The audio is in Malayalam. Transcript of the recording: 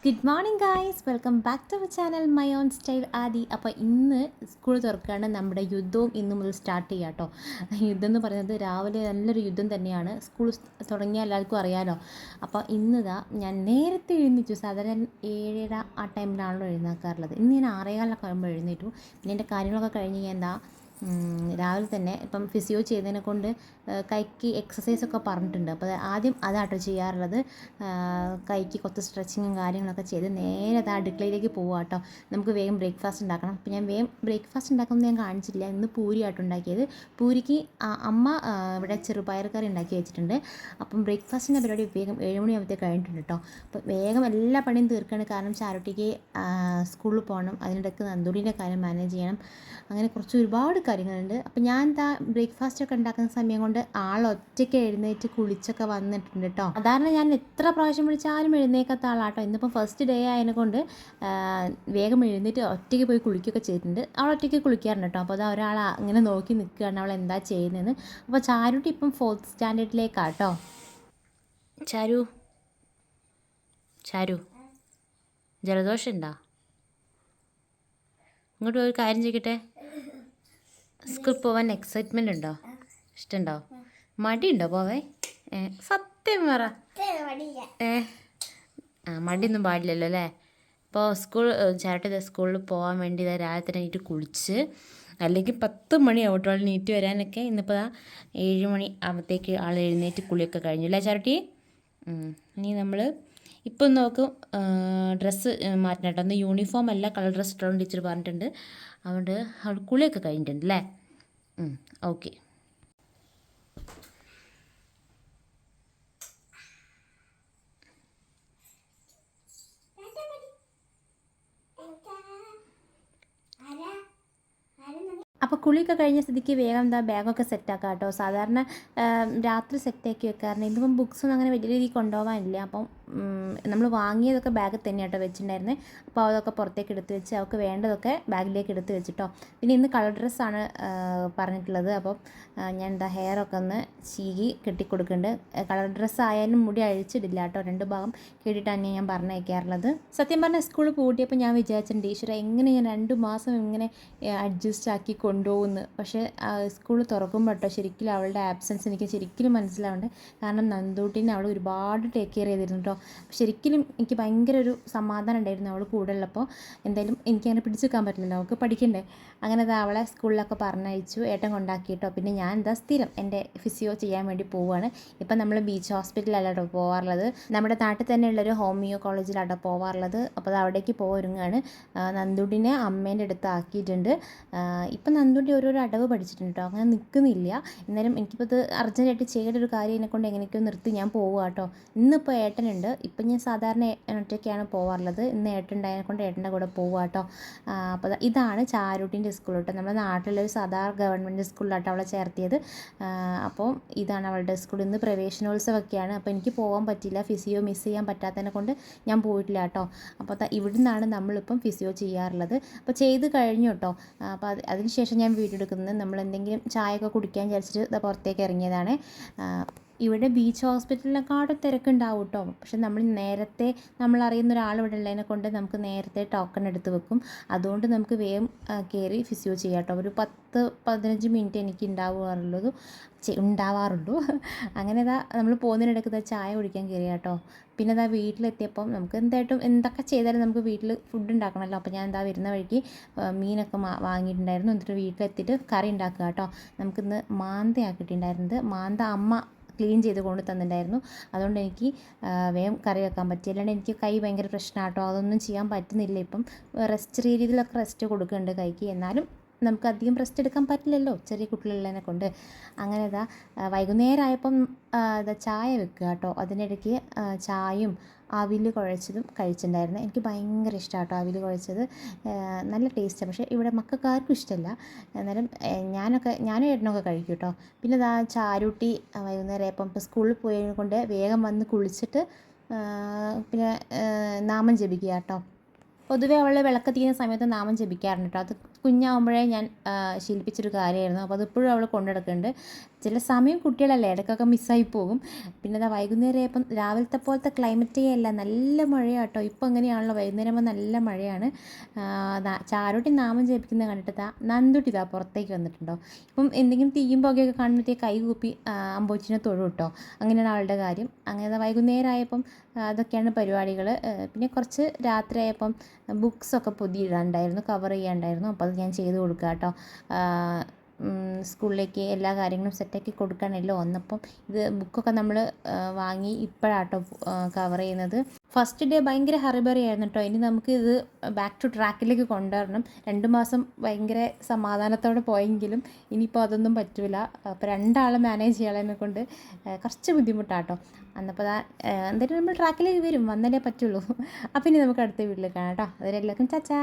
Good morning guys, welcome back to our channel my own style Aadi. അപ്പോൾ ഇന്ന് സ്കൂൾ തുറക്കുകയാണ്. നമ്മുടെ യുദ്ധവും ഇന്ന് മുതൽ സ്റ്റാർട്ട് ചെയ്യാം കേട്ടോ. യുദ്ധം എന്ന് പറയുന്നത് രാവിലെ നല്ലൊരു യുദ്ധം തന്നെയാണ്. സ്കൂൾ തുടങ്ങിയ എല്ലാവർക്കും അറിയാമല്ലോ. അപ്പോൾ ഇന്നിതാ ഞാൻ നേരത്തെ എഴുന്നേറ്റു. സാധാരണ 7:30 ആ ടൈമിലാണല്ലോ എഴുന്നേക്കാറുള്ളത്. ഇന്ന് ഞാൻ 6:15 ആകുമ്പോൾ എഴുന്നേറ്റു. പിന്നെ എൻ്റെ കാര്യങ്ങളൊക്കെ കഴിഞ്ഞ് ഞാൻ എന്താ രാവിലെ തന്നെ ഇപ്പം ഫിസിയോ ചെയ്തതിനെ കൊണ്ട് കൈക്ക് എക്സസൈസൊക്കെ പറഞ്ഞിട്ടുണ്ട്. അപ്പോൾ ആദ്യം അതാട്ടോ ചെയ്യാറുള്ളത്. കൈക്ക് കുറച്ച് സ്ട്രെച്ചിങ്ങും കാര്യങ്ങളൊക്കെ ചെയ്ത് നേരെ അത് അടുക്കളയിലേക്ക് പോവുക കേട്ടോ. നമുക്ക് വേഗം ബ്രേക്ക്ഫാസ്റ്റ് ഉണ്ടാക്കണം. അപ്പോൾ ഞാൻ വേഗം ബ്രേക്ക്ഫാസ്റ്റ് ഉണ്ടാക്കുന്നത് ഞാൻ കാണിച്ചില്ല. ഇന്ന് പൂരി ആട്ടോ ഉണ്ടാക്കിയത്. പൂരിക്ക് അമ്മ ഇവിടെ ചെറുപയർ കറി ഉണ്ടാക്കി വെച്ചിട്ടുണ്ട്. അപ്പം ബ്രേക്ക്ഫാസ്റ്റിൻ്റെ പരിപാടി വേഗം 7 മണിയാകുമ്പോഴത്തേക്ക് കഴിഞ്ഞിട്ടുണ്ട് കേട്ടോ. അപ്പോൾ വേഗം എല്ലാ പണിയും തീർക്കുകയാണ്. കാരണം ചാരുട്ടിക്ക് സ്കൂളിൽ പോകണം, അതിനിടയ്ക്ക് നന്ദുടീൻ്റെ കാര്യം മാനേജ് ചെയ്യണം, അങ്ങനെ കുറച്ച് ഒരുപാട് കാര്യങ്ങളുണ്ട്. അപ്പോൾ ഞാൻ എന്താ ബ്രേക്ക്ഫാസ്റ്റൊക്കെ ഉണ്ടാക്കുന്ന സമയം കൊണ്ട് ഒറ്റയ്ക്ക് എഴുന്നേറ്റ് കുളിച്ചൊക്കെ വന്നിട്ടുണ്ട് കേട്ടോ. സാധാരണ ഞാൻ എത്ര പ്രാവശ്യം വിളിച്ചാലും എഴുന്നേക്കാത്ത ആളാട്ടോ. ഇന്നിപ്പോൾ ഫസ്റ്റ് ഡേ ആയതിനെ കൊണ്ട് വേഗം എഴുന്നേറ്റ് ഒറ്റയ്ക്ക് പോയി കുളിക്കുകയൊക്കെ ചെയ്തിട്ടുണ്ട്. അവൾ ഒറ്റയ്ക്ക് കുളിക്കാറുണ്ട് കേട്ടോ. അപ്പോൾ അത് ഒരാൾ ഇങ്ങനെ നോക്കി നിൽക്കുകയാണ് അവൾ എന്താ ചെയ്യുന്നതെന്ന്. അപ്പോൾ ചാരുട്ടി ഇപ്പം 4th സ്റ്റാൻഡേർഡിലേക്കാട്ടോ. ചാരു ചാരു ജലദോഷം ഉണ്ടോ? ഇങ്ങോട്ട് ഒരു കാര്യം ചെയ്യട്ടെ. സ്കൂളിൽ പോകാൻ എക്സൈറ്റ്മെൻ്റ് ഉണ്ടോ? ഇഷ്ടമുണ്ടോ? മടിയുണ്ടോ പോവേ? സത്യം പറ. മടിയൊന്നും പാടില്ലല്ലോ അല്ലേ? ഇപ്പോൾ ചാരിറ്റി സ്കൂളിൽ പോകാൻ വേണ്ടി രാവിലെ തന്നെ നീറ്റ് കുളിച്ച്, അല്ലെങ്കിൽ 10 മണിയാവട്ടോ ആൾ നീറ്റ് വരാനൊക്കെ. ഇന്നിപ്പോൾ 7 മണി ആകുമ്പോഴത്തേക്ക് ആൾ എഴുന്നേറ്റ് കുളിയൊക്കെ കഴിഞ്ഞു അല്ലേ ചാരിറ്റി? ഇനി നമ്മൾ ഇപ്പം നോക്കും ഡ്രസ്സ് മാറ്റണം കേട്ടോ. ഒന്ന് യൂണിഫോം അല്ല കളർ ഡ്രസ്സ് ഇട്ടോണ്ട് ടീച്ചർ പറഞ്ഞിട്ടുണ്ട്. അതുകൊണ്ട് അവൾ കുളിയൊക്കെ കഴിഞ്ഞിട്ടുണ്ട് അല്ലേ? ഓക്കെ. അപ്പോൾ കുളിയൊക്കെ കഴിഞ്ഞ സ്ഥിതിക്ക് വേഗം എന്താ ബാഗൊക്കെ സെറ്റാക്കാം കേട്ടോ. സാധാരണ രാത്രി സെറ്റാക്കി വെക്കാറുണ്ട്. ഇന്നിപ്പം ബുക്സൊന്നും അങ്ങനെ വലിയ രീതിയിൽ കൊണ്ടുപോകാനില്ല. അപ്പം നമ്മൾ വാങ്ങിയതൊക്കെ ബാഗിൽ തന്നെ കേട്ടോ വെച്ചിട്ടുണ്ടായിരുന്നത്. അപ്പോൾ അതൊക്കെ പുറത്തേക്ക് എടുത്ത് വെച്ച് അവൾക്ക് വേണ്ടതൊക്കെ ബാഗിലേക്ക് എടുത്ത് വെച്ചിട്ടോ. പിന്നെ ഇന്ന് കളർ ഡ്രസ്സാണ് പറഞ്ഞിട്ടുള്ളത്. അപ്പം ഞാൻ എന്താ ഹെയറൊക്കെ ഒന്ന് ചീകി കെട്ടിക്കൊടുക്കുന്നുണ്ട്. കളർ ഡ്രസ്സ് ആയാലും മുടി അഴിച്ചിടില്ല കേട്ടോ. 2 ഭാഗം കേട്ടിട്ടാണ് ഞാൻ പറഞ്ഞയക്കാറുള്ളത്. സത്യം പറഞ്ഞാൽ സ്കൂളിൽ പൂട്ടിയപ്പോൾ ഞാൻ വിചാരിച്ചിട്ടുണ്ട് ടീച്ചറെ എങ്ങനെ ഞാൻ 2 മാസം ഇങ്ങനെ അഡ്ജസ്റ്റ് ആക്കി കൊണ്ടുപോകുന്നു. പക്ഷേ സ്കൂൾ തുറക്കുമ്പോൾ കേട്ടോ ശരിക്കും അവളുടെ ആബ്സെൻസ് എനിക്ക് ശരിക്കും മനസ്സിലാവുന്നുണ്ട്. കാരണം നന്ദൂട്ടിനെ അവൾ ഒരുപാട് ടേക്ക് കെയർ ചെയ്തിരുന്നു കേട്ടോ. ശരിക്കും എനിക്ക് ഭയങ്കര ഒരു സമാധാനം ഉണ്ടായിരുന്നു അവൾ കൂടെ ഉള്ളപ്പോൾ. എന്തായാലും എനിക്കങ്ങനെ പിടിച്ചു വെക്കാൻ പറ്റില്ലല്ലോ, അവൾക്ക് പഠിക്കണ്ടേ. അങ്ങനെ അത് അവളെ സ്കൂളിലൊക്കെ പറഞ്ഞയച്ചു, ഏട്ടൻ കൊണ്ടാക്കി കേട്ടോ. പിന്നെ ഞാൻ എന്താ സ്ഥിരം എൻ്റെ ഫിസിയോ ചെയ്യാൻ വേണ്ടി പോവുകയാണ്. ഇപ്പം നമ്മൾ ബീച്ച് ഹോസ്പിറ്റലല്ല കേട്ടോ പോകാറുള്ളത്, നമ്മുടെ നാട്ടിൽ തന്നെയുള്ളൊരു ഹോമിയോ കോളേജിലാട്ടോ പോകാറുള്ളത്. അപ്പോൾ അത് അവിടേക്ക് പോരുങ്ങാണ്. നന്ദുടിനെ അമ്മേൻ്റെ അടുത്ത് ആക്കിയിട്ടുണ്ട്. ഇപ്പം നന്ദുണ്ടി ഓരോരോ അടവ് പഠിച്ചിട്ടുണ്ട് കേട്ടോ. അങ്ങനെ നിൽക്കുന്നില്ല. എന്നാലും എനിക്കിപ്പോൾ ഇത് അർജൻറ്റായിട്ട് ചെയ്യേണ്ട ഒരു കാര്യം എന്നെക്കൊണ്ട് എങ്ങനെയൊക്കെയോ നിർത്തി ഞാൻ പോവുക കേട്ടോ. ഇന്നിപ്പോൾ ഏട്ടനുണ്ട്. ഇപ്പം ഞാൻ സാധാരണ ഒറ്റയ്ക്കാണ് പോകാറുള്ളത്. ഇന്ന് ഏട്ടനുണ്ടായതിനെ കൊണ്ട് ഏട്ടൻ്റെ കൂടെ പോവുക കേട്ടോ. അപ്പോൾ ഇതാണ് ചാരുട്ടിൻ്റെ സ്കൂൾ കേട്ടോ. നമ്മുടെ നാട്ടിലൊരു സാധാരണ ഗവൺമെൻറ് സ്കൂളിലാട്ടോ അവളെ ചേർത്തിയത്. അപ്പോൾ ഇതാണ് അവളുടെ സ്കൂൾ. ഇന്ന് പ്രവേശനോത്സവമൊക്കെയാണ്. അപ്പോൾ എനിക്ക് പോകാൻ പറ്റില്ല, ഫിസിയോ മിസ് ചെയ്യാൻ പറ്റാത്തതിനെ കൊണ്ട് ഞാൻ പോയിട്ടില്ല കേട്ടോ. അപ്പോൾ ഇവിടെ നിന്നാണ് നമ്മളിപ്പം ഫിസിയോ ചെയ്യാറുള്ളത്. അപ്പോൾ ചെയ്ത് കഴിഞ്ഞു കേട്ടോ. അപ്പോൾ അതിനുശേഷം ഞാൻ വീഡിയോ എടുക്കുന്നത് നമ്മൾ എന്തെങ്കിലും ചായയൊക്കെ കുടിക്കാൻ വിചാരിച്ചിട്ട് പുറത്തേക്ക് ഇറങ്ങിയതാണ്. ഇവിടെ ബീച്ച് ഹോസ്പിറ്റലിനെക്കാട്ടും തിരക്കുണ്ടാവും കേട്ടോ. പക്ഷെ നമ്മൾ നേരത്തെ നമ്മളറിയുന്ന ഒരാൾ ഇവിടെ ഉള്ളതിനെ കൊണ്ട് നമുക്ക് നേരത്തെ ടോക്കൺ എടുത്ത് വെക്കും. അതുകൊണ്ട് നമുക്ക് വേഗം കയറി ഫിസിയോ ചെയ്യാം കേട്ടോ. ഒരു 10-15 മിനിറ്റ് എനിക്ക് ഉണ്ടാവാറുള്ളൂ. അങ്ങനെ നമ്മൾ പോകുന്നതിനിടയ്ക്ക് ചായ കുടിക്കാൻ കയറിയ കേട്ടോ. പിന്നെ വീട്ടിലെത്തിയപ്പം നമുക്ക് എന്തായിട്ടും എന്തൊക്കെ ചെയ്താലും നമുക്ക് വീട്ടിൽ ഫുഡ് ഉണ്ടാക്കണമല്ലോ. അപ്പോൾ ഞാൻ വരുന്ന വഴിക്ക് മീനൊക്കെ വാങ്ങിയിട്ടുണ്ടായിരുന്നു. എന്നിട്ട് വീട്ടിലെത്തിയിട്ട് കറി ഉണ്ടാക്കുക കേട്ടോ. നമുക്കിന്ന് മാന്തയാക്കിയിട്ടുണ്ടായിരുന്നത്. മാന്ത അമ്മ ക്ലീൻ ചെയ്ത് കൊണ്ട് തന്നിട്ടുണ്ടായിരുന്നു. അതുകൊണ്ട് എനിക്ക് വേഗം കറി വെക്കാൻ പറ്റി. അല്ലാണ്ട് എനിക്ക് കൈ ഭയങ്കര പ്രശ്നമാട്ടോ. അതൊന്നും ചെയ്യാൻ പറ്റുന്നില്ല. ഇപ്പം രീതിയിലൊക്കെ റെസ്റ്റ് കൊടുക്കുന്നുണ്ട് കൈക്ക്. എന്നാലും നമുക്ക് അധികം റെസ്റ്റ് എടുക്കാൻ പറ്റില്ലല്ലോ ചെറിയ കുട്ടികളുള്ളതിനെ കൊണ്ട്. അങ്ങനെ വൈകുന്നേരം ആയപ്പം ചായ വെക്കുക കേട്ടോ. അതിനിടയ്ക്ക് ചായയും അവിൽ കുഴച്ചതും കഴിച്ചിട്ടുണ്ടായിരുന്നു. എനിക്ക് ഭയങ്കര ഇഷ്ടമാണ് കേട്ടോ അവിൽ കുഴച്ചത്. നല്ല ടേസ്റ്റാണ്. പക്ഷേ ഇവിടെ മക്കൾക്കാർക്കും ഇഷ്ടമല്ല. എന്നാലും ഞാനും ഏട്ടനൊക്കെ കഴിക്കും കേട്ടോ. പിന്നെ ചാരുട്ടി വൈകുന്നേരം ആയപ്പം ഇപ്പോൾ സ്കൂളിൽ പോയതിനെ കൊണ്ട് വേഗം വന്ന് കുളിച്ചിട്ട് പിന്നെ നാമം ജപിക്കുക കേട്ടോ. പൊതുവേ അവൾ വിളക്ക് തീരുന്ന സമയത്ത് നാമം ജപിക്കാറുണ്ട് കേട്ടോ. അത് കുഞ്ഞാവുമ്പോഴേ ഞാൻ ശീലിപ്പിച്ചൊരു കാര്യമായിരുന്നു. അപ്പോൾ അതിപ്പോഴും അവൾ കൊണ്ടു നടക്കുന്നുണ്ട്. ചില സമയം കുട്ടികളല്ലേ ഇടയ്ക്കൊക്കെ മിസ്സായി പോകും. പിന്നെ അതാ വൈകുന്നേരം ആയപ്പം രാവിലത്തെ പോലത്തെ ക്ലൈമറ്റേ അല്ല, നല്ല മഴയാട്ടോ. ഇപ്പം അങ്ങനെയാണല്ലോ, വൈകുന്നേരം ആകുമ്പോൾ നല്ല മഴയാണ്. ചാരോട്ടി നാമം ജപിക്കുന്നത് കണ്ടിട്ട് നന്ദുട്ടി പുറത്തേക്ക് വന്നിട്ടുണ്ടോ. ഇപ്പം എന്തെങ്കിലും തീയും പുകയൊക്കെ കാണുമ്പോഴത്തേക്ക് കൈ കൂപ്പി അമ്പോച്ചിനെ തൊഴും കേട്ടോ. അങ്ങനെയാണ് ആളുടെ കാര്യം. അങ്ങനെ വൈകുന്നേരം ആയപ്പം അതൊക്കെയാണ് പരിപാടികൾ. പിന്നെ കുറച്ച് രാത്രിയായപ്പം ബുക്സൊക്കെ പൊതിയിടാനുണ്ടായിരുന്നു, കവർ ചെയ്യാനുണ്ടായിരുന്നു. അപ്പോൾ അത് ഞാൻ ചെയ്ത് കൊടുക്കുക കേട്ടോ. സ്കൂളിലേക്ക് എല്ലാ കാര്യങ്ങളും സെറ്റാക്കി കൊടുക്കാനല്ലോ വന്നപ്പം ഇത് ബുക്കൊക്കെ നമ്മൾ വാങ്ങി ഇപ്പോഴാട്ടോ കവർ ചെയ്യുന്നത്. ഫസ്റ്റ് ഡേ ഭയങ്കര ഹറിബറി ആയിരുന്നു കേട്ടോ. ഇനി നമുക്ക് ഇത് ബാക്ക് ടു ട്രാക്കിലേക്ക് കൊണ്ടുവരണം. 2 മാസം ഭയങ്കര സമാധാനത്തോടെ പോയെങ്കിലും ഇനിയിപ്പോൾ അതൊന്നും പറ്റില്ല. അപ്പോൾ 2 ആളെ മാനേജ് ചെയ്യാനെ കൊണ്ട് കുറച്ച് ബുദ്ധിമുട്ടാട്ടോ. അന്നപ്പോൾ എന്തായാലും നമ്മൾ ട്രാക്കിലേക്ക് വരും, വന്നാലേ പറ്റുള്ളൂ. അപ്പോൾ ഇനി നമുക്ക് അടുത്ത വീട്ടിൽ കാണാം കേട്ടോ. അതിലെല്ലാവർക്കും ചാച്ചാ.